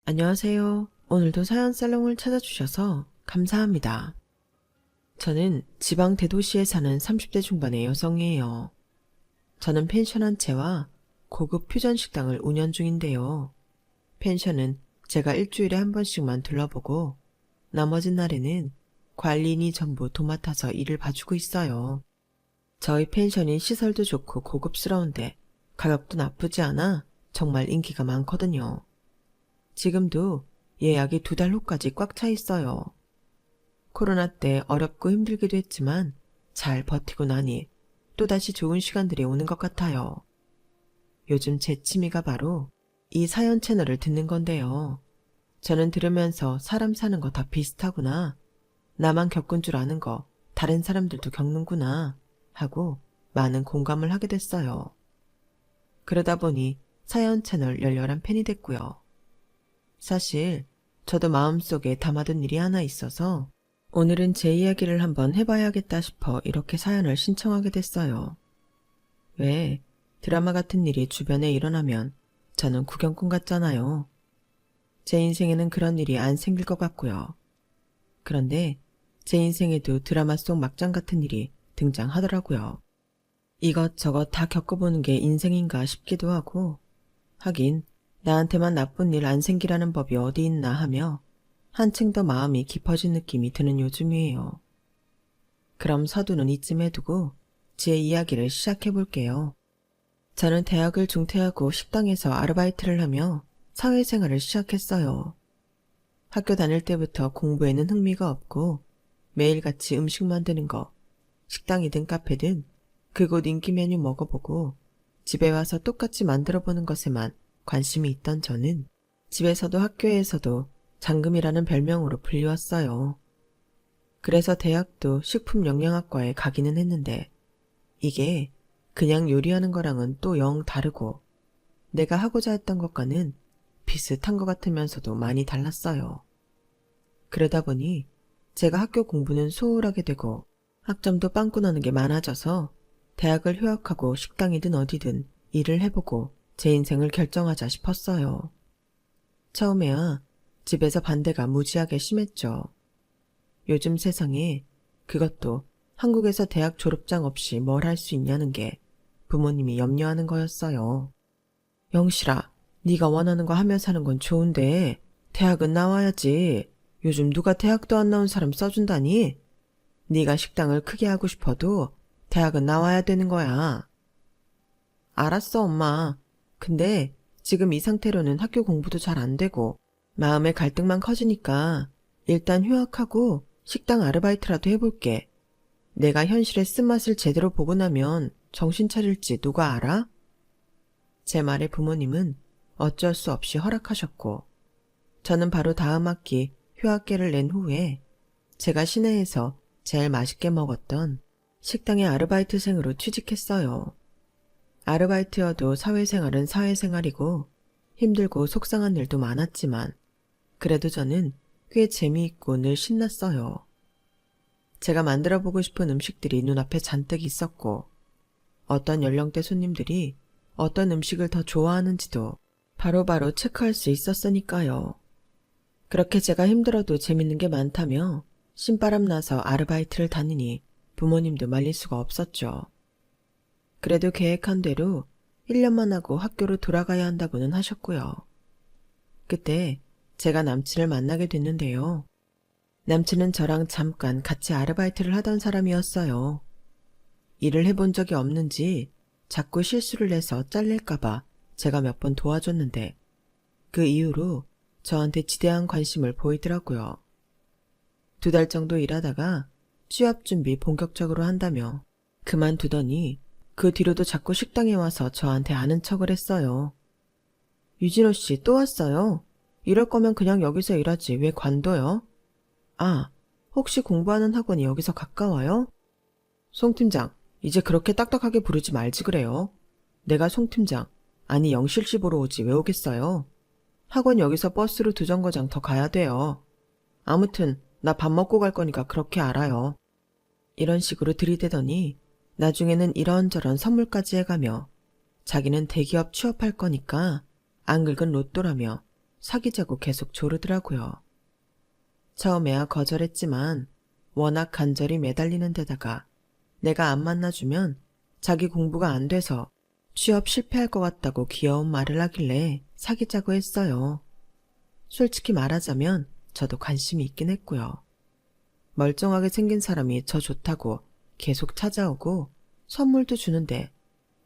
안녕하세요. 오늘도 사연 살롱을 찾아주셔서 감사합니다. 저는 지방 대도시에 사는 30대 중반의 여성이에요. 저는 펜션 한 채와 고급 퓨전 식당을 운영 중인데요. 펜션은 제가 일주일에 한 번씩만 둘러보고 나머지 날에는 관리인이 전부 도맡아서 일을 봐주고 있어요. 저희 펜션이 시설도 좋고 고급스러운데 가격도 나쁘지 않아 정말 인기가 많거든요. 지금도 예약이 2달 후까지 꽉 차 있어요. 코로나 때 어렵고 힘들기도 했지만 잘 버티고 나니 또다시 좋은 시간들이 오는 것 같아요. 요즘 제 취미가 바로 이 사연 채널을 듣는 건데요. 저는 들으면서 사람 사는 거 다 비슷하구나. 나만 겪은 줄 아는 거 다른 사람들도 겪는구나 하고 많은 공감을 하게 됐어요. 그러다 보니 사연 채널 열렬한 팬이 됐고요. 사실 저도 마음속에 담아둔 일이 하나 있어서 오늘은 제 이야기를 한번 해봐야겠다 싶어 이렇게 사연을 신청하게 됐어요. 왜 드라마 같은 일이 주변에 일어나면 저는 구경꾼 같잖아요. 제 인생에는 그런 일이 안 생길 것 같고요. 그런데 제 인생에도 드라마 속 막장 같은 일이 등장하더라고요. 이것저것 다 겪어보는 게 인생인가 싶기도 하고, 하긴 나한테만 나쁜 일 안 생기라는 법이 어디 있나 하며 한층 더 마음이 깊어진 느낌이 드는 요즘이에요. 그럼 서두는 이쯤에 두고 제 이야기를 시작해 볼게요. 저는 대학을 중퇴하고 식당에서 아르바이트를 하며 사회생활을 시작했어요. 학교 다닐 때부터 공부에는 흥미가 없고 매일같이 음식 만드는 거, 식당이든 카페든 그곳 인기 메뉴 먹어보고 집에 와서 똑같이 만들어보는 것에만 관심이 있던 저는 집에서도 학교에서도 장금이라는 별명으로 불리웠어요. 그래서 대학도 식품영양학과에 가기는 했는데 이게 그냥 요리하는 거랑은 또 영 다르고 내가 하고자 했던 것과는 비슷한 것 같으면서도 많이 달랐어요. 그러다 보니 제가 학교 공부는 소홀하게 되고 학점도 빵꾸 나는 게 많아져서 대학을 휴학하고 식당이든 어디든 일을 해보고 제 인생을 결정하자 싶었어요. 처음에야 집에서 반대가 무지하게 심했죠. 요즘 세상에 그것도 한국에서 대학 졸업장 없이 뭘 할 수 있냐는 게 부모님이 염려하는 거였어요. 영실아, 네가 원하는 거 하며 사는 건 좋은데 대학은 나와야지. 요즘 누가 대학도 안 나온 사람 써준다니? 네가 식당을 크게 하고 싶어도 대학은 나와야 되는 거야. 알았어, 엄마. 근데 지금 이 상태로는 학교 공부도 잘 안 되고 마음의 갈등만 커지니까 일단 휴학하고 식당 아르바이트라도 해볼게. 내가 현실의 쓴맛을 제대로 보고 나면 정신 차릴지 누가 알아? 제 말에 부모님은 어쩔 수 없이 허락하셨고 저는 바로 다음 학기 휴학계를 낸 후에 제가 시내에서 제일 맛있게 먹었던 식당의 아르바이트생으로 취직했어요. 아르바이트여도 사회생활은 사회생활이고 힘들고 속상한 일도 많았지만 그래도 저는 꽤 재미있고 늘 신났어요. 제가 만들어보고 싶은 음식들이 눈앞에 잔뜩 있었고 어떤 연령대 손님들이 어떤 음식을 더 좋아하는지도 바로바로 체크할 수 있었으니까요. 그렇게 제가 힘들어도 재밌는 게 많다며 신바람 나서 아르바이트를 다니니 부모님도 말릴 수가 없었죠. 그래도 계획한 대로 1년만 하고 학교로 돌아가야 한다고는 하셨고요. 그때 제가 남친을 만나게 됐는데요. 남친은 저랑 잠깐 같이 아르바이트를 하던 사람이었어요. 일을 해본 적이 없는지 자꾸 실수를 해서 잘릴까봐 제가 몇 번 도와줬는데 그 이후로 저한테 지대한 관심을 보이더라고요. 2달 정도 일하다가 취업 준비 본격적으로 한다며 그만두더니 그 뒤로도 자꾸 식당에 와서 저한테 아는 척을 했어요. 유진호 씨 또 왔어요? 이럴 거면 그냥 여기서 일하지 왜 관둬요? 아, 혹시 공부하는 학원이 여기서 가까워요? 송 팀장, 이제 그렇게 딱딱하게 부르지 말지 그래요. 내가 송 팀장, 아니 영실 씨 보러 오지 왜 오겠어요? 학원 여기서 버스로 2정거장 더 가야 돼요. 아무튼 나 밥 먹고 갈 거니까 그렇게 알아요. 이런 식으로 들이대더니 나중에는 이런저런 선물까지 해가며 자기는 대기업 취업할 거니까 안 긁은 로또라며 사귀자고 계속 조르더라고요. 처음에야 거절했지만 워낙 간절히 매달리는 데다가 내가 안 만나주면 자기 공부가 안 돼서 취업 실패할 것 같다고 귀여운 말을 하길래 사귀자고 했어요. 솔직히 말하자면 저도 관심이 있긴 했고요. 멀쩡하게 생긴 사람이 저 좋다고 계속 찾아오고 선물도 주는데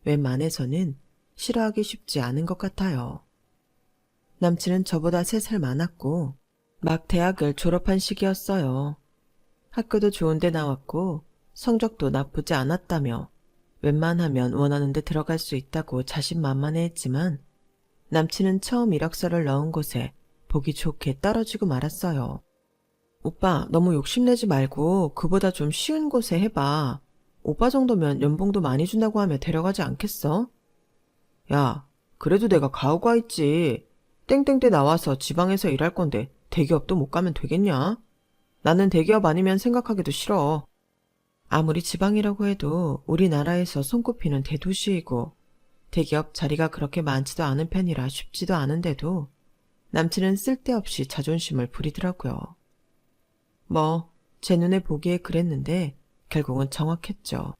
웬만해서는 싫어하기 쉽지 않은 것 같아요. 남친은 저보다 3살 많았고 막 대학을 졸업한 시기였어요. 학교도 좋은 데 나왔고 성적도 나쁘지 않았다며 웬만하면 원하는 데 들어갈 수 있다고 자신만만해했지만 남친은 처음 이력서를 넣은 곳에 보기 좋게 떨어지고 말았어요. 오빠 너무 욕심내지 말고 그보다 좀 쉬운 곳에 해봐. 오빠 정도면 연봉도 많이 준다고 하면 데려가지 않겠어? 야, 그래도 내가 가오가 있지. 땡땡때 나와서 지방에서 일할 건데 대기업도 못 가면 되겠냐? 나는 대기업 아니면 생각하기도 싫어. 아무리 지방이라고 해도 우리나라에서 손꼽히는 대도시이고 대기업 자리가 그렇게 많지도 않은 편이라 쉽지도 않은데도 남친은 쓸데없이 자존심을 부리더라고요. 제 눈에 보기에 그랬는데 결국은 정확했죠.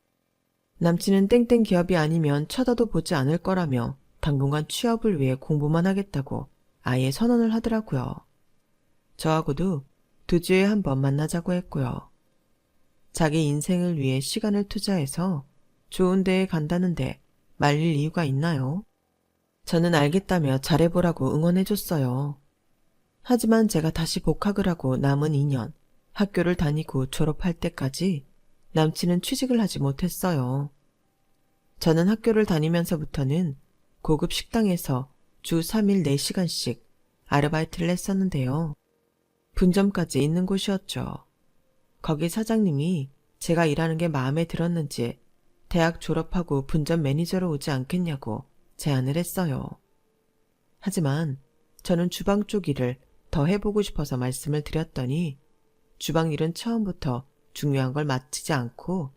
남친은 땡땡 기업이 아니면 쳐다도 보지 않을 거라며 당분간 취업을 위해 공부만 하겠다고 아예 선언을 하더라고요. 저하고도 2주에 한 번 만나자고 했고요. 자기 인생을 위해 시간을 투자해서 좋은 데에 간다는데 말릴 이유가 있나요? 저는 알겠다며 잘해보라고 응원해줬어요. 하지만 제가 다시 복학을 하고 남은 2년, 학교를 다니고 졸업할 때까지 남친은 취직을 하지 못했어요. 저는 학교를 다니면서부터는 고급 식당에서 주 3일 4시간씩 아르바이트를 했었는데요. 분점까지 있는 곳이었죠. 거기 사장님이 제가 일하는 게 마음에 들었는지 대학 졸업하고 분점 매니저로 오지 않겠냐고 제안을 했어요. 하지만 저는 주방 쪽 일을 더 해보고 싶어서 말씀을 드렸더니 주방 일은 처음부터 중요한 걸 마치지 않고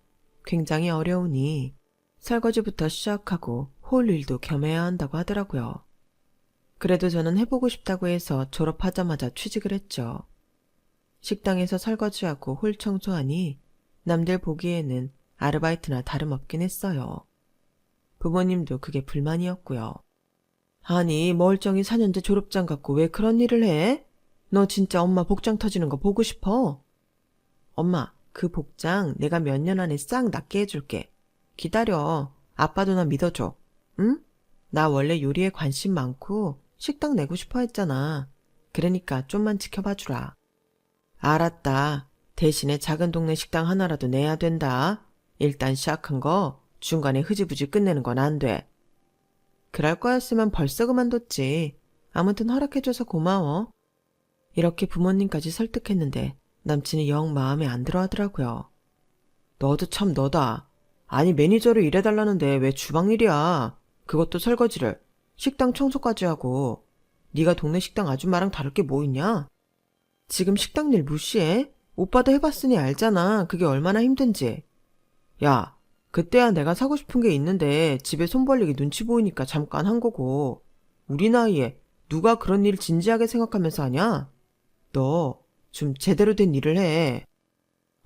굉장히 어려우니 설거지부터 시작하고 홀 일도 겸해야 한다고 하더라고요. 그래도 저는 해보고 싶다고 해서 졸업하자마자 취직을 했죠. 식당에서 설거지하고 홀 청소하니 남들 보기에는 아르바이트나 다름없긴 했어요. 부모님도 그게 불만이었고요. 아니 멀쩡히 4년제 졸업장 갖고 왜 그런 일을 해? 너 진짜 엄마 복장 터지는 거 보고 싶어? 엄마 그 복장 내가 몇 년 안에 싹 낫게 해줄게. 기다려. 아빠도 나 믿어줘. 응? 나 원래 요리에 관심 많고 식당 내고 싶어 했잖아. 그러니까 좀만 지켜봐 주라. 알았다. 대신에 작은 동네 식당 하나라도 내야 된다. 일단 시작한 거 중간에 흐지부지 끝내는 건 안 돼. 그럴 거였으면 벌써 그만뒀지. 아무튼 허락해줘서 고마워. 이렇게 부모님까지 설득했는데 남친이 영 마음에 안 들어 하더라고요. 너도 참 너다. 아니 매니저로 일해달라는데 왜 주방 일이야. 그것도 설거지를. 식당 청소까지 하고. 네가 동네 식당 아줌마랑 다를 게 뭐 있냐? 지금 식당 일 무시해? 오빠도 해봤으니 알잖아. 그게 얼마나 힘든지. 야, 그때야 내가 사고 싶은 게 있는데 집에 손 벌리기 눈치 보이니까 잠깐 한 거고. 우리 나이에 누가 그런 일 진지하게 생각하면서 하냐? 너 좀 제대로 된 일을 해.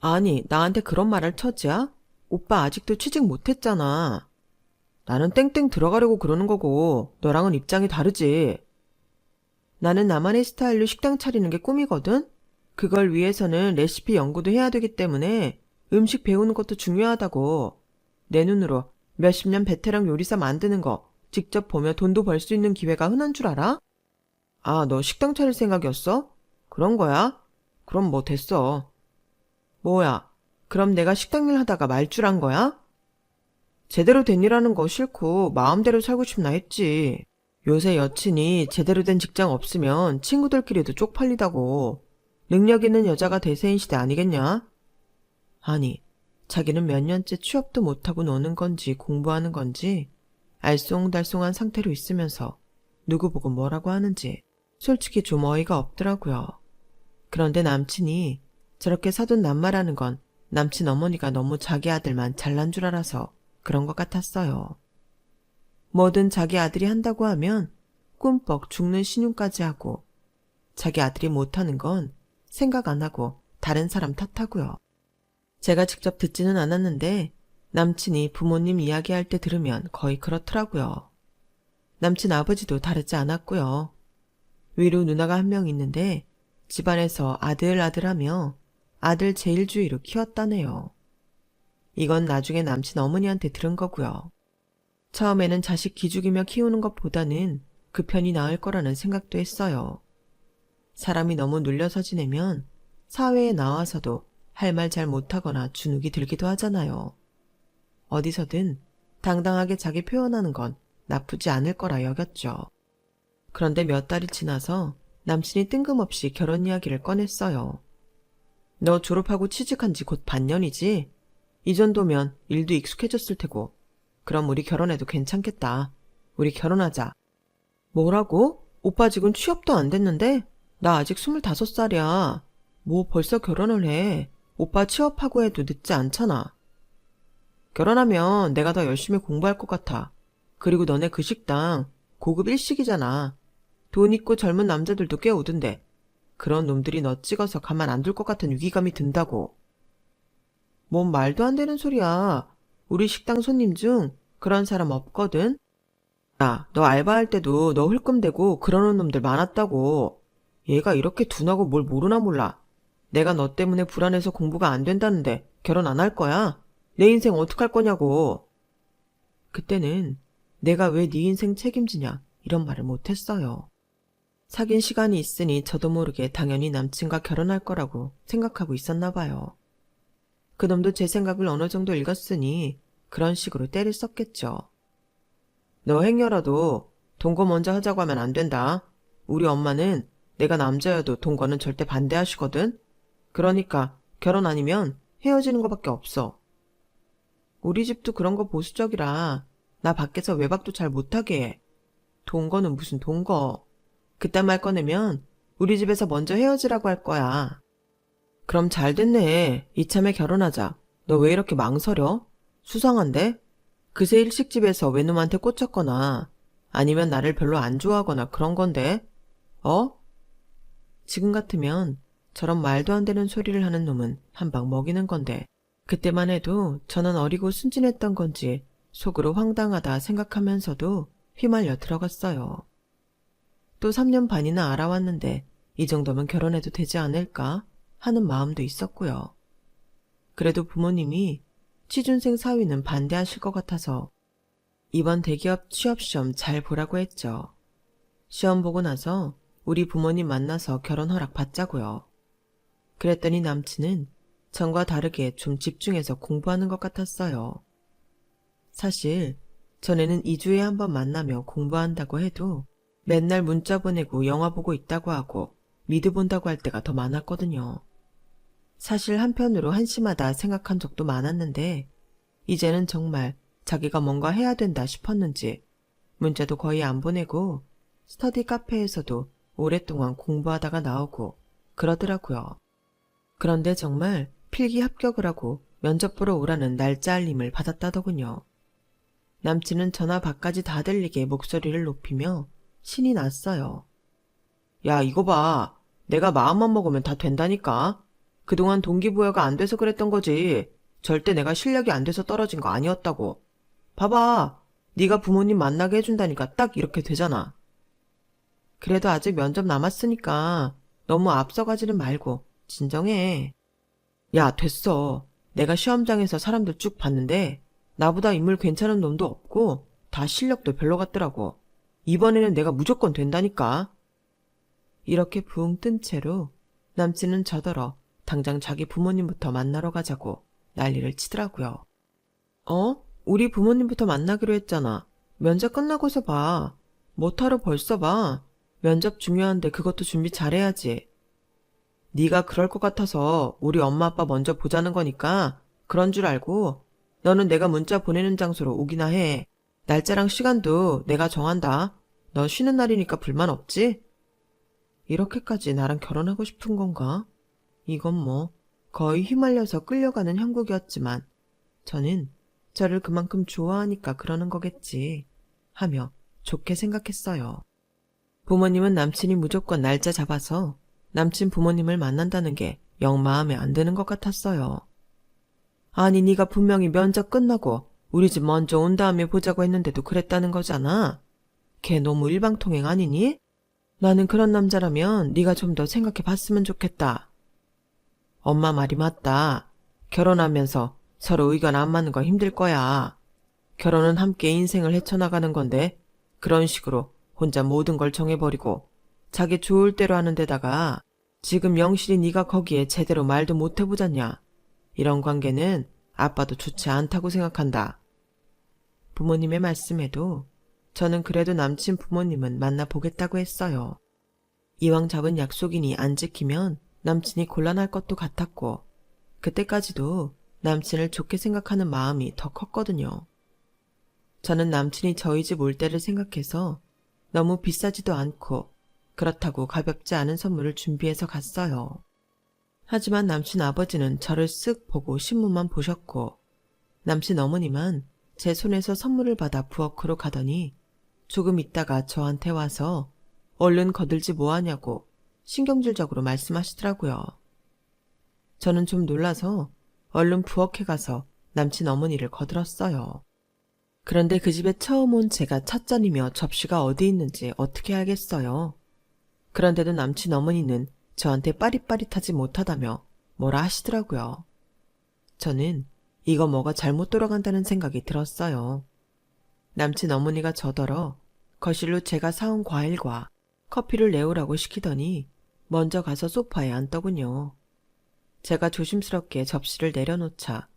아니, 나한테 그런 말할 처지야? 오빠 아직도 취직 못했잖아. 나는 땡땡 들어가려고 그러는 거고 너랑은 입장이 다르지. 나는 나만의 스타일로 식당 차리는 게 꿈이거든? 그걸 위해서는 레시피 연구도 해야 되기 때문에 음식 배우는 것도 중요하다고. 내 눈으로 몇십 년 베테랑 요리사 만드는 거 직접 보며 돈도 벌 수 있는 기회가 흔한 줄 알아? 아, 너 식당 차릴 생각이었어? 그런 거야? 그럼 뭐 됐어. 뭐야, 그럼 내가 식당 일 하다가 말줄한 거야? 제대로 된 일 하는 거 싫고 마음대로 살고 싶나 했지. 요새 여친이 제대로 된 직장 없으면 친구들끼리도 쪽팔리다고. 능력 있는 여자가 대세인 시대 아니겠냐? 아니, 자기는 몇 년째 취업도 못하고 노는 건지 공부하는 건지 알쏭달쏭한 상태로 있으면서 누구 보고 뭐라고 하는지 솔직히 좀 어이가 없더라고요. 그런데 남친이 저렇게 사돈 낱말하는 건 남친 어머니가 너무 자기 아들만 잘난 줄 알아서 그런 것 같았어요. 뭐든 자기 아들이 한다고 하면 꿈뻑 죽는 신용까지 하고 자기 아들이 못하는 건 생각 안 하고 다른 사람 탓하고요. 제가 직접 듣지는 않았는데 남친이 부모님 이야기할 때 들으면 거의 그렇더라고요. 남친 아버지도 다르지 않았고요. 위로 누나가 한 명 있는데 집안에서 아들 하며 아들 제일주의로 키웠다네요. 이건 나중에 남친 어머니한테 들은 거고요. 처음에는 자식 기죽이며 키우는 것보다는 그 편이 나을 거라는 생각도 했어요. 사람이 너무 눌려서 지내면 사회에 나와서도 할 말 잘 못하거나 주눅이 들기도 하잖아요. 어디서든 당당하게 자기 표현하는 건 나쁘지 않을 거라 여겼죠. 그런데 몇 달이 지나서 남친이 뜬금없이 결혼 이야기를 꺼냈어요. 너 졸업하고 취직한 지 곧 반년이지? 이 정도면 일도 익숙해졌을 테고. 그럼 우리 결혼해도 괜찮겠다. 우리 결혼하자. 뭐라고? 오빠 지금 취업도 안 됐는데? 나 아직 25살이야. 뭐 벌써 결혼을 해. 오빠 취업하고 해도 늦지 않잖아. 결혼하면 내가 더 열심히 공부할 것 같아. 그리고 너네 그 식당 고급 일식이잖아. 돈 있고 젊은 남자들도 꽤 오던데. 그런 놈들이 너 찍어서 가만 안 둘 것 같은 위기감이 든다고. 뭔 말도 안 되는 소리야. 우리 식당 손님 중 그런 사람 없거든. 야, 너 알바할 때도 너 흘끔대고 그러는 놈들 많았다고. 얘가 이렇게 둔하고 뭘 모르나 몰라. 내가 너 때문에 불안해서 공부가 안 된다는데 결혼 안 할 거야? 내 인생 어떡할 거냐고. 그때는 내가 왜 네 인생 책임지냐 이런 말을 못했어요. 사귄 시간이 있으니 저도 모르게 당연히 남친과 결혼할 거라고 생각하고 있었나 봐요. 그놈도 제 생각을 어느 정도 읽었으니 그런 식으로 때를 썼겠죠. 너 행여라도 동거 먼저 하자고 하면 안 된다. 우리 엄마는 내가 남자여도 동거는 절대 반대하시거든. 그러니까 결혼 아니면 헤어지는 거밖에 없어. 우리 집도 그런 거 보수적이라 나 밖에서 외박도 잘 못하게 해. 동거는 무슨 동거. 그딴 말 꺼내면 우리 집에서 먼저 헤어지라고 할 거야. 그럼 잘 됐네. 이참에 결혼하자. 너 왜 이렇게 망설여? 수상한데? 그새 일식집에서 외놈한테 꽂혔거나 아니면 나를 별로 안 좋아하거나 그런 건데? 어? 지금 같으면 저런 말도 안 되는 소리를 하는 놈은 한 방 먹이는 건데 그때만 해도 저는 어리고 순진했던 건지 속으로 황당하다 생각하면서도 휘말려 들어갔어요. 또 3년 반이나 알아왔는데 이 정도면 결혼해도 되지 않을까 하는 마음도 있었고요. 그래도 부모님이 취준생 사위는 반대하실 것 같아서 이번 대기업 취업시험 잘 보라고 했죠. 시험 보고 나서 우리 부모님 만나서 결혼 허락 받자고요. 그랬더니 남친은 전과 다르게 좀 집중해서 공부하는 것 같았어요. 사실 전에는 2주에 한 번 만나며 공부한다고 해도 맨날 문자 보내고 영화 보고 있다고 하고 미드 본다고 할 때가 더 많았거든요. 사실 한편으로 한심하다 생각한 적도 많았는데 이제는 정말 자기가 뭔가 해야 된다 싶었는지 문자도 거의 안 보내고 스터디 카페에서도 오랫동안 공부하다가 나오고 그러더라고요. 그런데 정말 필기 합격을 하고 면접 보러 오라는 날짜 알림을 받았다더군요. 남친은 전화 밖까지 다 들리게 목소리를 높이며 신이 났어요. 야, 이거 봐. 내가 마음만 먹으면 다 된다니까. 그동안 동기부여가 안 돼서 그랬던 거지. 절대 내가 실력이 안 돼서 떨어진 거 아니었다고. 봐봐. 네가 부모님 만나게 해준다니까 딱 이렇게 되잖아. 그래도 아직 면접 남았으니까 너무 앞서가지는 말고 진정해. 야, 됐어. 내가 시험장에서 사람들 쭉 봤는데 나보다 인물 괜찮은 놈도 없고 다 실력도 별로 같더라고. 이번에는 내가 무조건 된다니까. 이렇게 붕 뜬 채로 남친은 저더러 당장 자기 부모님부터 만나러 가자고 난리를 치더라고요. 어? 우리 부모님부터 만나기로 했잖아. 면접 끝나고서 봐. 뭐하러 벌써 봐. 면접 중요한데 그것도 준비 잘해야지. 네가 그럴 것 같아서 우리 엄마 아빠 먼저 보자는 거니까 그런 줄 알고 너는 내가 문자 보내는 장소로 오기나 해. 날짜랑 시간도 내가 정한다. 넌 쉬는 날이니까 불만 없지? 이렇게까지 나랑 결혼하고 싶은 건가? 이건 뭐 거의 휘말려서 끌려가는 형국이었지만 저는 저를 그만큼 좋아하니까 그러는 거겠지 하며 좋게 생각했어요. 부모님은 남친이 무조건 날짜 잡아서 남친 부모님을 만난다는 게 영 마음에 안 드는 것 같았어요. 아니 네가 분명히 면접 끝나고 우리 집 먼저 온 다음에 보자고 했는데도 그랬다는 거잖아. 걔 너무 일방통행 아니니? 나는 그런 남자라면 네가 좀 더 생각해 봤으면 좋겠다. 엄마 말이 맞다. 결혼하면서 서로 의견 안 맞는 거 힘들 거야. 결혼은 함께 인생을 헤쳐나가는 건데 그런 식으로 혼자 모든 걸 정해버리고 자기 좋을 대로 하는 데다가 지금 영실이 네가 거기에 제대로 말도 못 해보잖냐. 이런 관계는 아빠도 좋지 않다고 생각한다. 부모님의 말씀에도 저는 그래도 남친 부모님은 만나보겠다고 했어요. 이왕 잡은 약속이니 안 지키면 남친이 곤란할 것도 같았고 그때까지도 남친을 좋게 생각하는 마음이 더 컸거든요. 저는 남친이 저희 집 올 때를 생각해서 너무 비싸지도 않고 그렇다고 가볍지 않은 선물을 준비해서 갔어요. 하지만 남친 아버지는 저를 쓱 보고 신문만 보셨고 남친 어머니만 제 손에서 선물을 받아 부엌으로 가더니 조금 있다가 저한테 와서 얼른 거들지 뭐하냐고 신경질적으로 말씀하시더라고요. 저는 좀 놀라서 얼른 부엌에 가서 남친 어머니를 거들었어요. 그런데 그 집에 처음 온 제가 찻잔이며 접시가 어디 있는지 어떻게 알겠어요. 그런데도 남친 어머니는 저한테 빠릿빠릿하지 못하다며 뭐라 하시더라고요. 저는 이거 뭐가 잘못 돌아간다는 생각이 들었어요. 남친 어머니가 저더러 거실로 제가 사온 과일과 커피를 내오라고 시키더니 먼저 가서 소파에 앉더군요. 제가 조심스럽게 접시를 내려놓자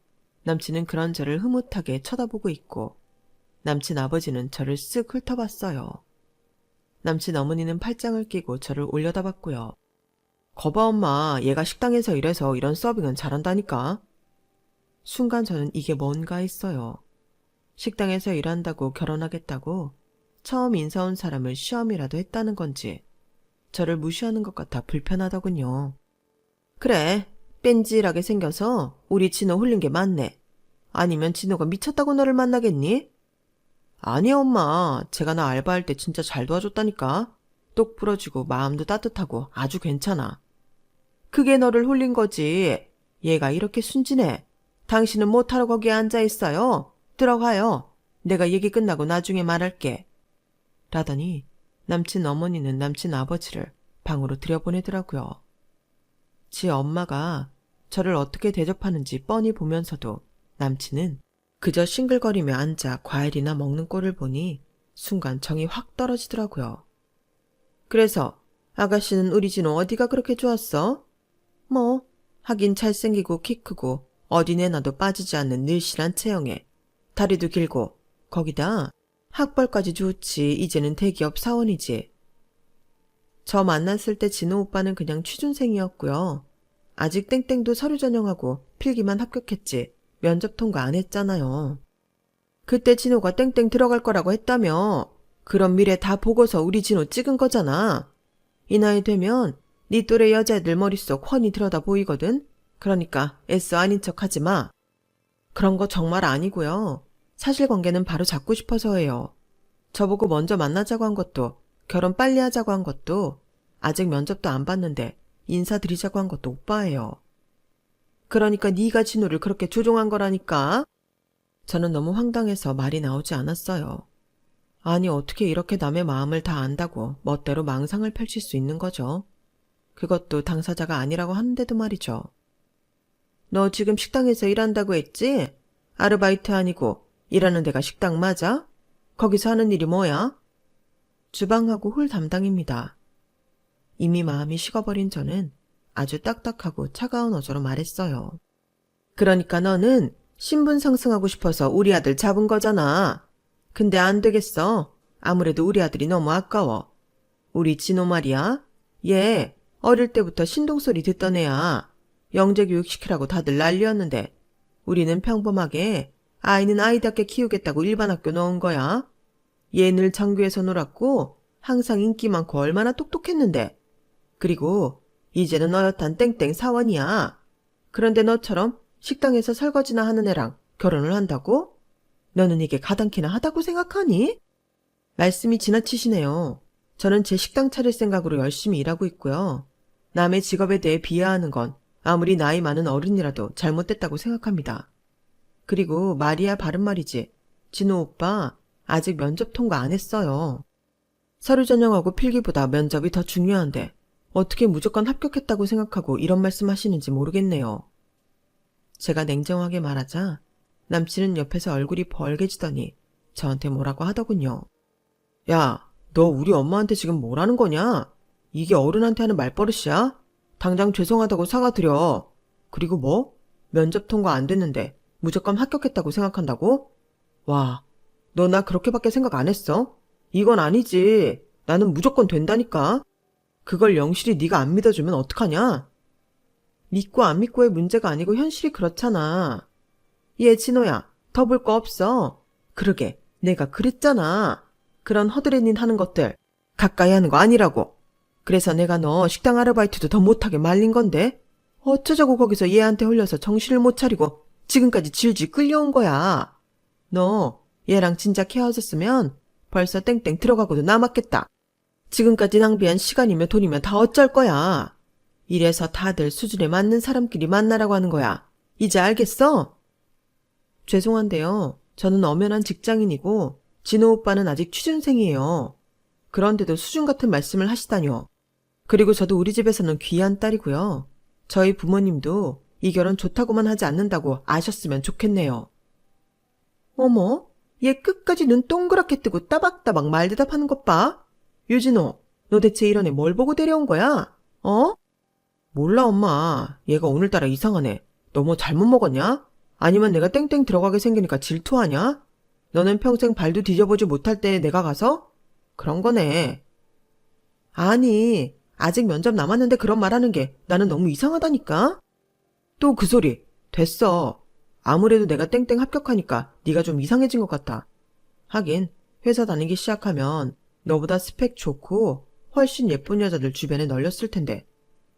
남친은 그런 저를 흐뭇하게 쳐다보고 있고 남친 아버지는 저를 쓱 훑어봤어요. 남친 어머니는 팔짱을 끼고 저를 올려다봤고요. 거봐 엄마, 얘가 식당에서 일해서 이런 서빙은 잘한다니까. 순간 저는 이게 뭔가 했어요. 식당에서 일한다고 결혼하겠다고 처음 인사 온 사람을 시험이라도 했다는 건지 저를 무시하는 것 같아 불편하더군요. 그래, 뺀질하게 생겨서 우리 진호 홀린 게 맞네. 아니면 진호가 미쳤다고 너를 만나겠니? 아니 엄마, 제가 나 알바할 때 진짜 잘 도와줬다니까. 똑 부러지고 마음도 따뜻하고 아주 괜찮아. 그게 너를 홀린 거지. 얘가 이렇게 순진해. 당신은 못하러 거기에 앉아있어요. 들어가요. 내가 얘기 끝나고 나중에 말할게. 라더니 남친 어머니는 남친 아버지를 방으로 들여보내더라고요. 지 엄마가 저를 어떻게 대접하는지 뻔히 보면서도 남친은 그저 싱글거리며 앉아 과일이나 먹는 꼴을 보니 순간 정이 확 떨어지더라고요. 그래서 아가씨는 우리 진호 어디가 그렇게 좋았어? 뭐 하긴 잘생기고 키 크고 어디 내놔도 빠지지 않는 늘씬한 체형에 다리도 길고 거기다 학벌까지 좋지. 이제는 대기업 사원이지. 저 만났을 때 진호 오빠는 그냥 취준생이었고요. 아직 땡땡도 서류 전형하고 필기만 합격했지. 면접 통과 안 했잖아요. 그때 진호가 땡땡 들어갈 거라고 했다며. 그런 미래 다 보고서 우리 진호 찍은 거잖아. 이 나이 되면 네 또래 여자애들 머릿속 훤히 들여다 보이거든. 그러니까 애써 아닌 척 하지 마. 그런 거 정말 아니고요. 사실관계는 바로 잡고 싶어서 해요. 저보고 먼저 만나자고 한 것도 결혼 빨리 하자고 한 것도 아직 면접도 안 봤는데 인사드리자고 한 것도 오빠예요. 그러니까 네가 진호를 그렇게 조종한 거라니까. 저는 너무 황당해서 말이 나오지 않았어요. 아니 어떻게 이렇게 남의 마음을 다 안다고 멋대로 망상을 펼칠 수 있는 거죠. 그것도 당사자가 아니라고 하는데도 말이죠. 너 지금 식당에서 일한다고 했지? 아르바이트 아니고 일하는 데가 식당 맞아? 거기서 하는 일이 뭐야? 주방하고 홀 담당입니다. 이미 마음이 식어버린 저는 아주 딱딱하고 차가운 어조로 말했어요. 그러니까 너는 신분 상승하고 싶어서 우리 아들 잡은 거잖아. 근데 안 되겠어. 아무래도 우리 아들이 너무 아까워. 우리 진호 말이야. 얘 어릴 때부터 신동소리 듣던 애야. 영재교육 시키라고 다들 난리였는데 우리는 평범하게 아이는 아이답게 키우겠다고 일반 학교 넣은 거야. 얘 늘 장교에서 놀았고 항상 인기 많고 얼마나 똑똑했는데. 그리고 이제는 어엿한 땡땡 사원이야. 그런데 너처럼 식당에서 설거지나 하는 애랑 결혼을 한다고? 너는 이게 가당키나 하다고 생각하니? 말씀이 지나치시네요. 저는 제 식당 차릴 생각으로 열심히 일하고 있고요. 남의 직업에 대해 비하하는 건 아무리 나이 많은 어른이라도 잘못됐다고 생각합니다. 그리고 말이야 바른 말이지. 진호 오빠 아직 면접 통과 안 했어요. 서류 전형하고 필기보다 면접이 더 중요한데 어떻게 무조건 합격했다고 생각하고 이런 말씀 하시는지 모르겠네요. 제가 냉정하게 말하자 남친은 옆에서 얼굴이 벌개지더니 저한테 뭐라고 하더군요. 야, 너 우리 엄마한테 지금 뭐라는 거냐? 이게 어른한테 하는 말버릇이야? 당장 죄송하다고 사과드려. 그리고 뭐? 면접 통과 안 됐는데 무조건 합격했다고 생각한다고? 와, 너 나 그렇게밖에 생각 안 했어? 이건 아니지. 나는 무조건 된다니까. 그걸 영실이 네가 안 믿어주면 어떡하냐? 믿고 안 믿고의 문제가 아니고 현실이 그렇잖아. 얘 진호야, 더 볼 거 없어. 그러게, 내가 그랬잖아. 그런 허드렛일 하는 것들 가까이 하는 거 아니라고. 그래서 내가 너 식당 아르바이트도 더 못하게 말린 건데 어쩌자고 거기서 얘한테 홀려서 정신을 못 차리고 지금까지 질질 끌려온 거야. 너 얘랑 진작 헤어졌으면 벌써 땡땡 들어가고도 남았겠다. 지금까지 낭비한 시간이며 돈이며 다 어쩔 거야. 이래서 다들 수준에 맞는 사람끼리 만나라고 하는 거야. 이제 알겠어? 죄송한데요. 저는 엄연한 직장인이고 진호 오빠는 아직 취준생이에요. 그런데도 수준 같은 말씀을 하시다뇨. 그리고 저도 우리 집에서는 귀한 딸이고요. 저희 부모님도 이 결혼 좋다고만 하지 않는다고 아셨으면 좋겠네요. 어머, 얘 끝까지 눈 동그랗게 뜨고 따박따박 말대답하는 것 봐. 유진호, 너 대체 이런 애 뭘 보고 데려온 거야? 어? 몰라 엄마. 얘가 오늘따라 이상하네. 너 뭐 잘못 먹었냐? 아니면 내가 땡땡 들어가게 생기니까 질투하냐? 너는 평생 발도 뒤져보지 못할 때 내가 가서? 그런 거네. 아니, 아직 면접 남았는데 그런 말하는 게 나는 너무 이상하다니까? 또 그 소리. 됐어. 아무래도 내가 땡땡 합격하니까 네가 좀 이상해진 것 같아. 하긴 회사 다니기 시작하면 너보다 스펙 좋고 훨씬 예쁜 여자들 주변에 널렸을 텐데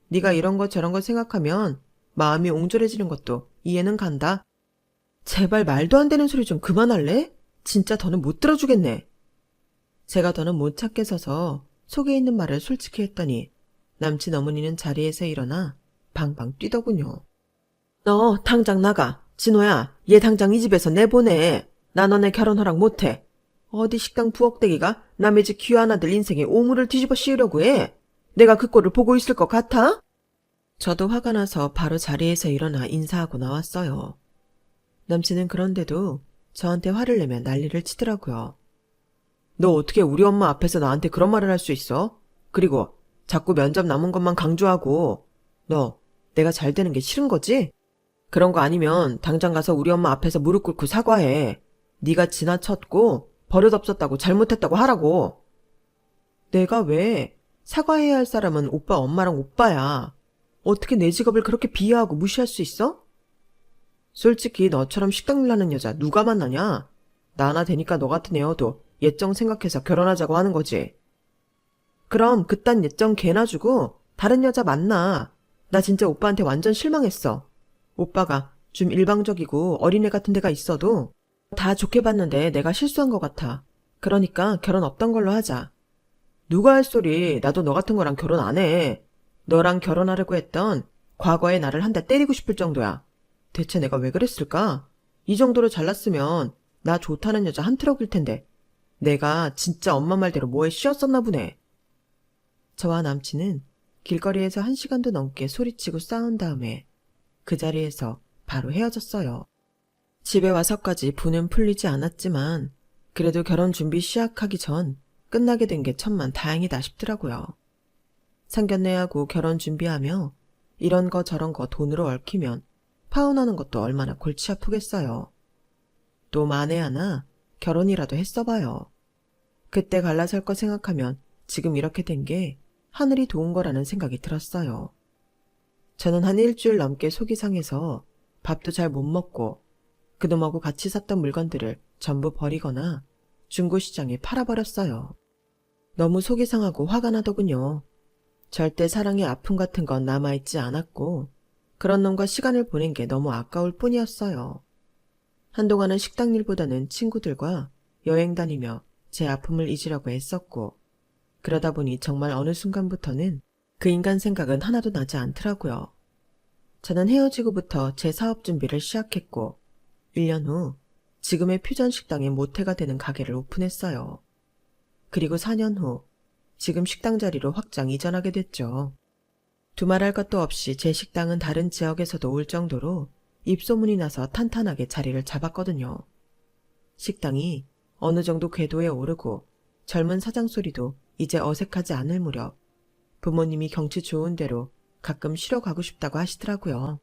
네가 이런 거 저런 거 생각하면 마음이 옹졸해지는 것도 이해는 간다. 제발 말도 안 되는 소리 좀 그만할래? 진짜 더는 못 들어주겠네. 제가 더는 못 찾게 서서 속에 있는 말을 솔직히 했더니 남친 어머니는 자리에서 일어나 방방 뛰더군요. 너 당장 나가. 진호야, 얘 당장 이 집에서 내보내. 나 너네 결혼 허락 못해. 어디 식당 부엌대기가 남의 집 귀한 아들 인생에 오물을 뒤집어 씌우려고 해. 내가 그 꼴을 보고 있을 것 같아? 저도 화가 나서 바로 자리에서 일어나 인사하고 나왔어요. 남친은 그런데도 저한테 화를 내며 난리를 치더라고요. 너 어떻게 우리 엄마 앞에서 나한테 그런 말을 할 수 있어? 그리고 자꾸 면접 남은 것만 강조하고 너 내가 잘 되는 게 싫은 거지? 그런 거 아니면 당장 가서 우리 엄마 앞에서 무릎 꿇고 사과해. 네가 지나쳤고 버릇없었다고 잘못했다고 하라고. 내가 왜? 사과해야 할 사람은 오빠 엄마랑 오빠야. 어떻게 내 직업을 그렇게 비하하고 무시할 수 있어? 솔직히 너처럼 식당 일 하는 여자 누가 만나냐? 나나 되니까 너 같은 애여도 예정 생각해서 결혼하자고 하는 거지. 그럼 그딴 예정 개나 주고 다른 여자 만나. 나 진짜 오빠한테 완전 실망했어. 오빠가 좀 일방적이고 어린애 같은 데가 있어도 다 좋게 봤는데 내가 실수한 것 같아. 그러니까 결혼 없던 걸로 하자. 누가 할 소리. 나도 너 같은 거랑 결혼 안 해. 너랑 결혼하려고 했던 과거의 나를 한 대 때리고 싶을 정도야. 대체 내가 왜 그랬을까? 이 정도로 잘났으면 나 좋다는 여자 한 트럭일 텐데 내가 진짜 엄마 말대로 뭐에 씌었었나 보네. 저와 남친은 길거리에서 1시간도 넘게 소리치고 싸운 다음에 그 자리에서 바로 헤어졌어요. 집에 와서까지 분은 풀리지 않았지만 그래도 결혼 준비 시작하기 전 끝나게 된 게 천만 다행이다 싶더라고요. 상견례하고 결혼 준비하며 이런 거 저런 거 돈으로 얽히면 파혼하는 것도 얼마나 골치 아프겠어요. 또 만에 하나 결혼이라도 했어봐요. 그때 갈라설 거 생각하면 지금 이렇게 된 게 하늘이 도운 거라는 생각이 들었어요. 저는 한 일주일 넘게 속이 상해서 밥도 잘 못 먹고 그놈하고 같이 샀던 물건들을 전부 버리거나 중고시장에 팔아버렸어요. 너무 속이 상하고 화가 나더군요. 절대 사랑의 아픔 같은 건 남아있지 않았고 그런 놈과 시간을 보낸 게 너무 아까울 뿐이었어요. 한동안은 식당 일보다는 친구들과 여행 다니며 제 아픔을 잊으려고 애썼고 그러다 보니 정말 어느 순간부터는 그 인간 생각은 하나도 나지 않더라고요. 저는 헤어지고부터 제 사업 준비를 시작했고 1년 후 지금의 퓨전 식당의 모태가 되는 가게를 오픈했어요. 그리고 4년 후 지금 식당 자리로 확장 이전하게 됐죠. 두말할 것도 없이 제 식당은 다른 지역에서도 올 정도로 입소문이 나서 탄탄하게 자리를 잡았거든요. 식당이 어느 정도 궤도에 오르고 젊은 사장 소리도 이제 어색하지 않을 무렵 부모님이 경치 좋은 데로 가끔 쉬러 가고 싶다고 하시더라고요.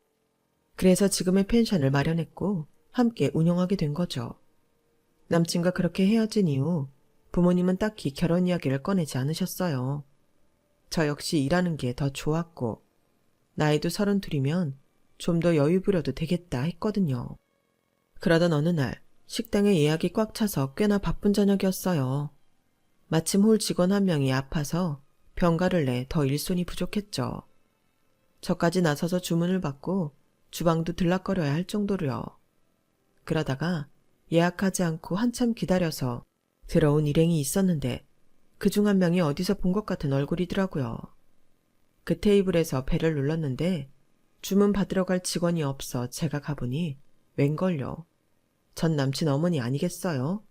그래서 지금의 펜션을 마련했고 함께 운영하게 된 거죠. 남친과 그렇게 헤어진 이후 부모님은 딱히 결혼 이야기를 꺼내지 않으셨어요. 저 역시 일하는 게 더 좋았고 나이도 32이면 좀 더 여유 부려도 되겠다 했거든요. 그러던 어느 날 식당에 예약이 꽉 차서 꽤나 바쁜 저녁이었어요. 마침 홀 직원 한 명이 아파서 병가를 내 더 일손이 부족했죠. 저까지 나서서 주문을 받고 주방도 들락거려야 할 정도로요. 그러다가 예약하지 않고 한참 기다려서 들어온 일행이 있었는데 그중 한 명이 어디서 본 것 같은 얼굴이더라고요. 그 테이블에서 벨을 눌렀는데 주문 받으러 갈 직원이 없어 제가 가보니 웬걸요. 전 남친 어머니 아니겠어요?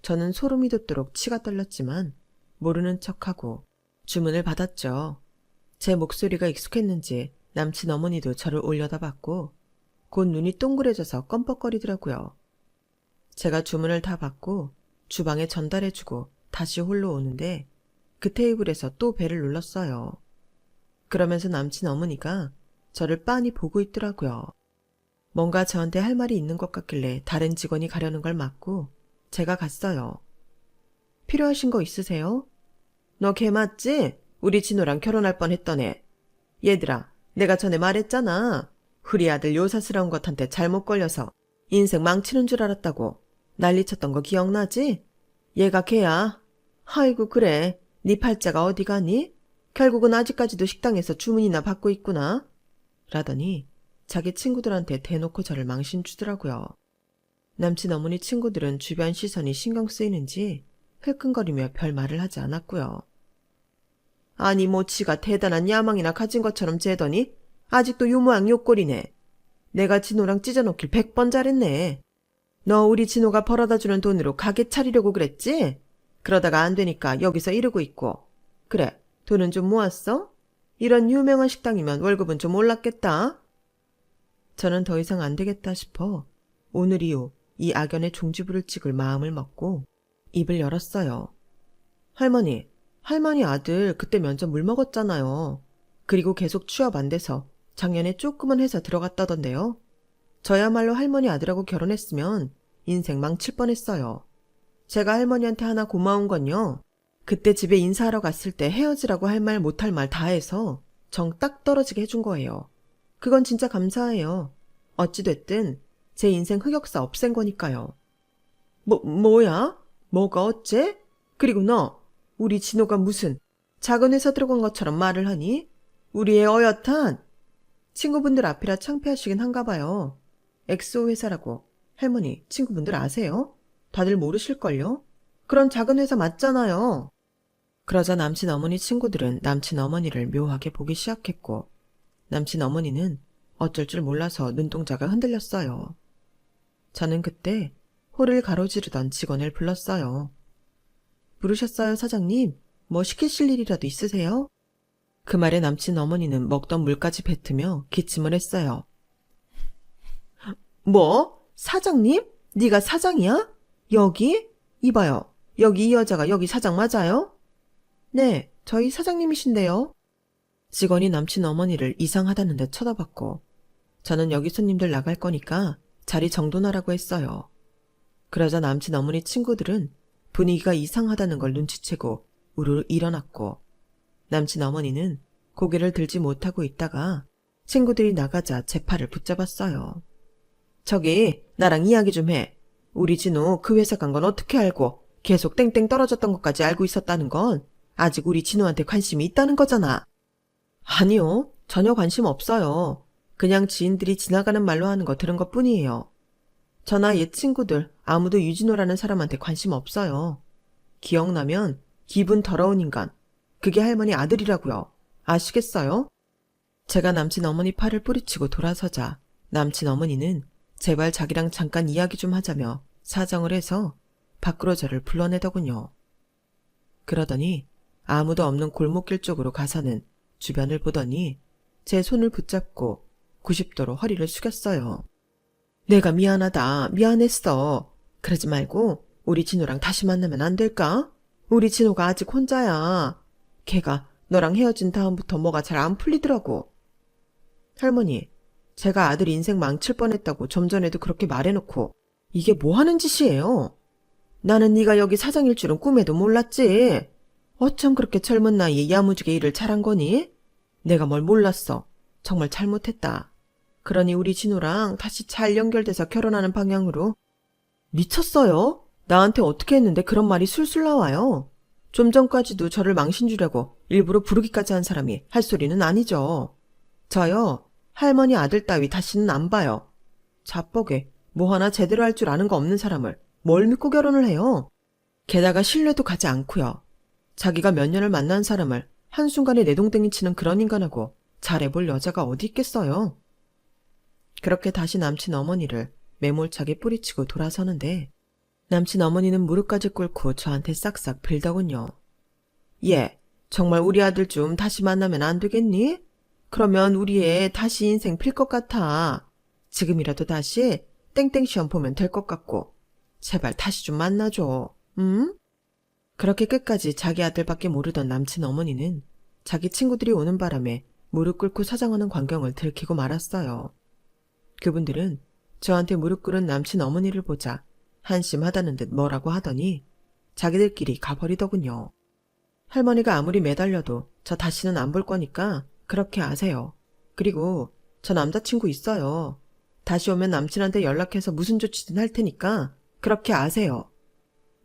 저는 소름이 돋도록 치가 떨렸지만 모르는 척하고 주문을 받았죠. 제 목소리가 익숙했는지 남친 어머니도 저를 올려다봤고 곧 눈이 동그래져서 껌뻑거리더라고요. 제가 주문을 다 받고 주방에 전달해주고 다시 홀로 오는데 그 테이블에서 또 벨을 눌렀어요. 그러면서 남친 어머니가 저를 빤히 보고 있더라고요. 뭔가 저한테 할 말이 있는 것 같길래 다른 직원이 가려는 걸 막고 제가 갔어요. 필요하신 거 있으세요? 너 걔 맞지? 우리 진호랑 결혼할 뻔했던 애. 얘들아, 내가 전에 말했잖아. 우리 아들 요사스러운 것한테 잘못 걸려서 인생 망치는 줄 알았다고. 난리쳤던 거 기억나지? 얘가 걔야. 아이고 그래. 네 팔자가 어디 가니? 결국은 아직까지도 식당에서 주문이나 받고 있구나. 라더니 자기 친구들한테 대놓고 저를 망신 주더라고요. 남친 어머니 친구들은 주변 시선이 신경 쓰이는지 흘끈거리며 별 말을 하지 않았고요. 아니 뭐 지가 대단한 야망이나 가진 것처럼 재더니 아직도 요 모양 요 꼴이네. 내가 진호랑 찢어놓길 100번 잘했네. 너 우리 진호가 벌어다주는 돈으로 가게 차리려고 그랬지? 그러다가 안 되니까 여기서 이러고 있고. 그래, 돈은 좀 모았어? 이런 유명한 식당이면 월급은 좀 올랐겠다. 저는 더 이상 안 되겠다 싶어 오늘 이후 이 악연의 종지부를 찍을 마음을 먹고 입을 열었어요. 할머니 아들 그때 면접 물 먹었잖아요. 그리고 계속 취업 안 돼서 작년에 조금은 회사 들어갔다던데요. 저야말로 할머니 아들하고 결혼했으면 인생 망칠 뻔했어요. 제가 할머니한테 하나 고마운 건요. 그때 집에 인사하러 갔을 때 헤어지라고 할 말 못할 말 다 해서 정 딱 떨어지게 해준 거예요. 그건 진짜 감사해요. 어찌됐든 제 인생 흑역사 없앤 거니까요. 뭐야? 뭐가 어째? 그리고 너 우리 진호가 무슨 작은 회사 들어간 것처럼 말을 하니? 우리 애 어엿한? 친구분들 앞이라 창피하시긴 한가 봐요. 엑소 회사라고 할머니 친구분들 아세요? 다들 모르실걸요? 그런 작은 회사 맞잖아요. 그러자 남친 어머니 친구들은 남친 어머니를 묘하게 보기 시작했고 남친 어머니는 어쩔 줄 몰라서 눈동자가 흔들렸어요. 저는 그때 홀을 가로지르던 직원을 불렀어요. 부르셨어요, 사장님? 뭐 시키실 일이라도 있으세요? 그 말에 남친 어머니는 먹던 물까지 뱉으며 기침을 했어요. 뭐? 사장님? 네가 사장이야? 여기? 이봐요. 여기 이 여자가 여기 사장 맞아요? 네, 저희 사장님이신데요. 직원이 남친 어머니를 이상하다는 듯 쳐다봤고 저는 여기 손님들 나갈 거니까 자리 정돈하라고 했어요. 그러자 남친 어머니 친구들은 분위기가 이상하다는 걸 눈치채고 우르르 일어났고 남친 어머니는 고개를 들지 못하고 있다가 친구들이 나가자 제 팔을 붙잡았어요. 저기 나랑 이야기 좀 해. 우리 진호 그 회사 간 건 어떻게 알고 계속 땡땡 떨어졌던 것까지 알고 있었다는 건 아직 우리 진호한테 관심이 있다는 거잖아. 아니요. 전혀 관심 없어요. 그냥 지인들이 지나가는 말로 하는 거 들은 것뿐이에요. 저나 옛 친구들 아무도 유진호라는 사람한테 관심 없어요. 기억나면 기분 더러운 인간. 그게 할머니 아들이라고요. 아시겠어요? 제가 남친 어머니 팔을 뿌리치고 돌아서자 남친 어머니는 제발 자기랑 잠깐 이야기 좀 하자며 사정을 해서 밖으로 저를 불러내더군요. 그러더니 아무도 없는 골목길 쪽으로 가서는 주변을 보더니 제 손을 붙잡고 90도로 허리를 숙였어요. 내가 미안하다, 미안했어. 그러지 말고 우리 진호랑 다시 만나면 안 될까? 우리 진호가 아직 혼자야. 걔가 너랑 헤어진 다음부터 뭐가 잘 안 풀리더라고. 할머니, 제가 아들 인생 망칠 뻔했다고 좀 전에도 그렇게 말해놓고 이게 뭐 하는 짓이에요? 나는 네가 여기 사장일 줄은 꿈에도 몰랐지. 어쩜 그렇게 젊은 나이에 야무지게 일을 잘한 거니? 내가 뭘 몰랐어. 정말 잘못했다. 그러니 우리 진우랑 다시 잘 연결돼서 결혼하는 방향으로. 미쳤어요? 나한테 어떻게 했는데 그런 말이 술술 나와요. 좀 전까지도 저를 망신 주려고 일부러 부르기까지 한 사람이 할 소리는 아니죠. 저요, 할머니 아들 따위 다시는 안 봐요. 자뻑에 뭐 하나 제대로 할 줄 아는 거 없는 사람을 뭘 믿고 결혼을 해요? 게다가 신뢰도 가지 않고요. 자기가 몇 년을 만난 사람을 한순간에 내동댕이 치는 그런 인간하고 잘해볼 여자가 어디 있겠어요? 그렇게 다시 남친 어머니를 매몰차게 뿌리치고 돌아서는데 남친 어머니는 무릎까지 꿇고 저한테 싹싹 빌더군요. 예, 정말 우리 아들 좀 다시 만나면 안 되겠니? 그러면 우리 애 다시 인생 필 것 같아. 지금이라도 다시 땡땡 시험 보면 될 것 같고 제발 다시 좀 만나줘. 응? 그렇게 끝까지 자기 아들밖에 모르던 남친 어머니는 자기 친구들이 오는 바람에 무릎 꿇고 사정하는 광경을 들키고 말았어요. 그분들은 저한테 무릎 꿇은 남친 어머니를 보자 한심하다는 듯 뭐라고 하더니 자기들끼리 가버리더군요. 할머니가 아무리 매달려도 저 다시는 안 볼 거니까 그렇게 아세요. 그리고 저 남자친구 있어요. 다시 오면 남친한테 연락해서 무슨 조치든 할 테니까 그렇게 아세요.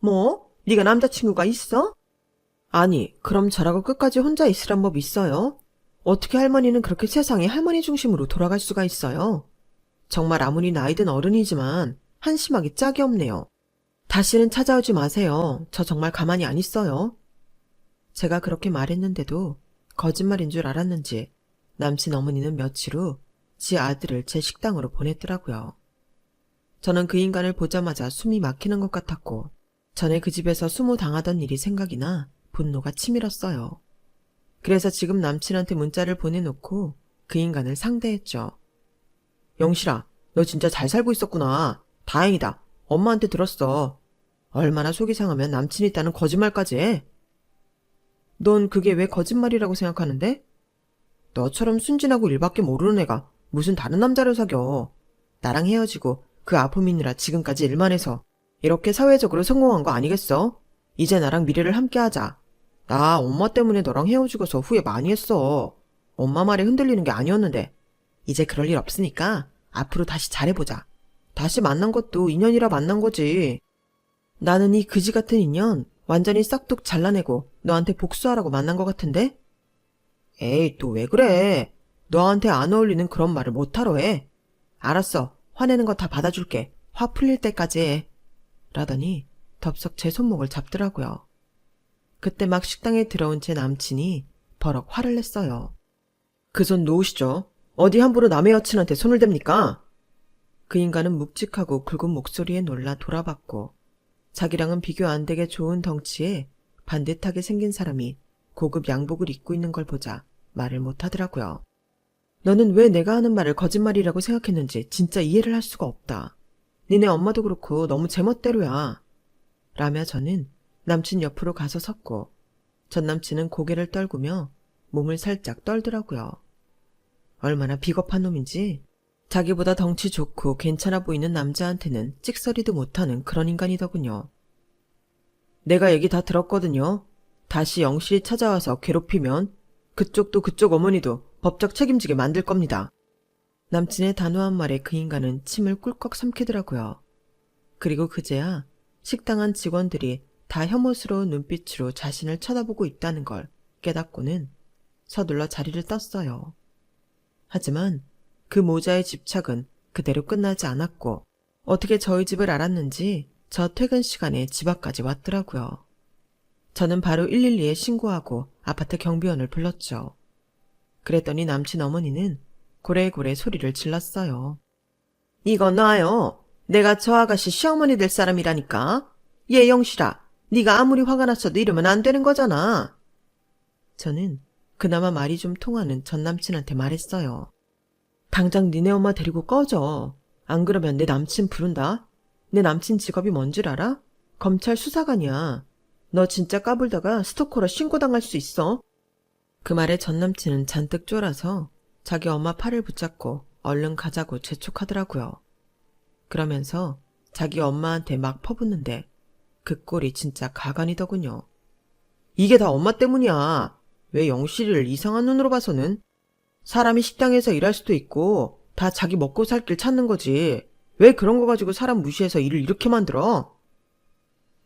뭐? 네가 남자친구가 있어? 아니, 그럼 저라고 끝까지 혼자 있으란 법 있어요? 어떻게 할머니는 그렇게 세상이 할머니 중심으로 돌아갈 수가 있어요? 정말 아무리 나이든 어른이지만 한심하기 짝이 없네요. 다시는 찾아오지 마세요. 저 정말 가만히 안 있어요. 제가 그렇게 말했는데도 거짓말인 줄 알았는지 남친 어머니는 며칠 후 지 아들을 제 식당으로 보냈더라고요. 저는 그 인간을 보자마자 숨이 막히는 것 같았고 전에 그 집에서 수모당하던 일이 생각이 나 분노가 치밀었어요. 그래서 지금 남친한테 문자를 보내놓고 그 인간을 상대했죠. 영실아, 너 진짜 잘 살고 있었구나. 다행이다. 엄마한테 들었어. 얼마나 속이 상하면 남친이 있다는 거짓말까지 해. 넌 그게 왜 거짓말이라고 생각하는데? 너처럼 순진하고 일밖에 모르는 애가 무슨 다른 남자를 사겨. 나랑 헤어지고 그 아픔이느라 지금까지 일만 해서 이렇게 사회적으로 성공한 거 아니겠어? 이제 나랑 미래를 함께 하자. 나 엄마 때문에 너랑 헤어지고서 후회 많이 했어. 엄마 말에 흔들리는 게 아니었는데 이제 그럴 일 없으니까 앞으로 다시 잘해보자. 다시 만난 것도 인연이라 만난 거지. 나는 이 그지 같은 인연 완전히 싹둑 잘라내고 너한테 복수하라고 만난 것 같은데? 에이, 또 왜 그래? 너한테 안 어울리는 그런 말을 못하러 해. 알았어. 화내는 거 다 받아줄게. 화 풀릴 때까지 해. 라더니 덥석 제 손목을 잡더라고요. 그때 막 식당에 들어온 제 남친이 버럭 화를 냈어요. 그 손 놓으시죠. 어디 함부로 남의 여친한테 손을 댑니까? 그 인간은 묵직하고 굵은 목소리에 놀라 돌아봤고 자기랑은 비교 안 되게 좋은 덩치에 반듯하게 생긴 사람이 고급 양복을 입고 있는 걸 보자 말을 못하더라고요. 너는 왜 내가 하는 말을 거짓말이라고 생각했는지 진짜 이해를 할 수가 없다. 니네 엄마도 그렇고 너무 제멋대로야. 라며 저는 남친 옆으로 가서 섰고 전 남친은 고개를 떨구며 몸을 살짝 떨더라고요. 얼마나 비겁한 놈인지 자기보다 덩치 좋고 괜찮아 보이는 남자한테는 찍소리도 못하는 그런 인간이더군요. 내가 얘기 다 들었거든요. 다시 영실이 찾아와서 괴롭히면 그쪽도 그쪽 어머니도 법적 책임지게 만들 겁니다. 남친의 단호한 말에 그 인간은 침을 꿀꺽 삼키더라고요. 그리고 그제야 식당 안 직원들이 다 혐오스러운 눈빛으로 자신을 쳐다보고 있다는 걸 깨닫고는 서둘러 자리를 떴어요. 하지만 그 모자의 집착은 그대로 끝나지 않았고 어떻게 저희 집을 알았는지 저 퇴근 시간에 집 앞까지 왔더라고요. 저는 바로 112에 신고하고 아파트 경비원을 불렀죠. 그랬더니 남친 어머니는 고래고래 소리를 질렀어요. 이거 놔요. 내가 저 아가씨 시어머니 될 사람이라니까. 얘 영실아, 네가 아무리 화가 났어도 이러면 안 되는 거잖아. 저는 그나마 말이 좀 통하는 전 남친한테 말했어요. 당장 니네 엄마 데리고 꺼져. 안 그러면 내 남친 부른다. 내 남친 직업이 뭔 줄 알아? 검찰 수사관이야. 너 진짜 까불다가 스토커로 신고당할 수 있어. 그 말에 전 남친은 잔뜩 쫄아서 자기 엄마 팔을 붙잡고 얼른 가자고 재촉하더라고요. 그러면서 자기 엄마한테 막 퍼붓는데 그 꼴이 진짜 가관이더군요. 이게 다 엄마 때문이야. 왜 영실이를 이상한 눈으로 봐서는? 사람이 식당에서 일할 수도 있고 다 자기 먹고 살 길 찾는 거지. 왜 그런 거 가지고 사람 무시해서 일을 이렇게 만들어?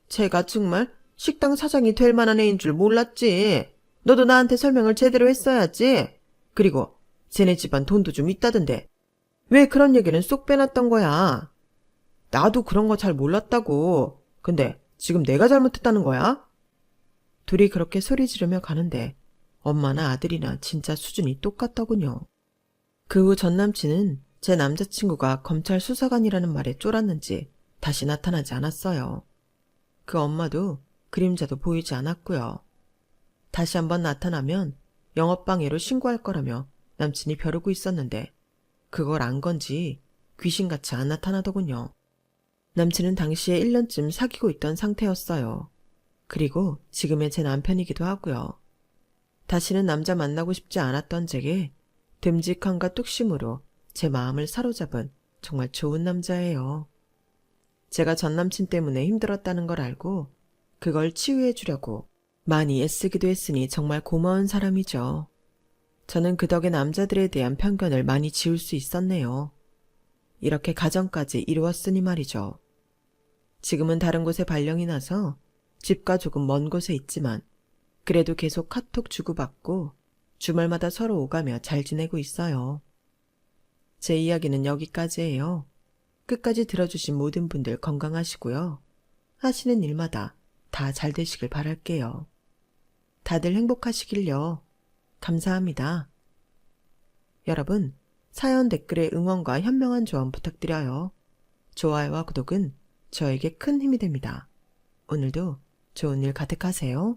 제가 정말 식당 사장이 될 만한 애인 줄 몰랐지. 너도 나한테 설명을 제대로 했어야지. 그리고 쟤네 집안 돈도 좀 있다던데 왜 그런 얘기는 쏙 빼놨던 거야? 나도 그런 거 잘 몰랐다고. 근데 지금 내가 잘못했다는 거야? 둘이 그렇게 소리 지르며 가는데 엄마나 아들이나 진짜 수준이 똑같더군요. 그 후 전 남친은 제 남자친구가 검찰 수사관이라는 말에 쫄았는지 다시 나타나지 않았어요. 그 엄마도 그림자도 보이지 않았고요. 다시 한번 나타나면 영업방해로 신고할 거라며 남친이 벼르고 있었는데 그걸 안 건지 귀신같이 안 나타나더군요. 남친은 당시에 1년쯤 사귀고 있던 상태였어요. 그리고 지금의 제 남편이기도 하고요. 다시는 남자 만나고 싶지 않았던 제게 듬직함과 뚝심으로 제 마음을 사로잡은 정말 좋은 남자예요. 제가 전 남친 때문에 힘들었다는 걸 알고 그걸 치유해 주려고 많이 애쓰기도 했으니 정말 고마운 사람이죠. 저는 그 덕에 남자들에 대한 편견을 많이 지울 수 있었네요. 이렇게 가정까지 이루었으니 말이죠. 지금은 다른 곳에 발령이 나서 집과 조금 먼 곳에 있지만 그래도 계속 카톡 주고받고 주말마다 서로 오가며 잘 지내고 있어요. 제 이야기는 여기까지예요. 끝까지 들어주신 모든 분들 건강하시고요. 하시는 일마다 다 잘 되시길 바랄게요. 다들 행복하시길요. 감사합니다. 여러분, 사연 댓글에 응원과 현명한 조언 부탁드려요. 좋아요와 구독은 저에게 큰 힘이 됩니다. 오늘도 좋은 일 가득하세요.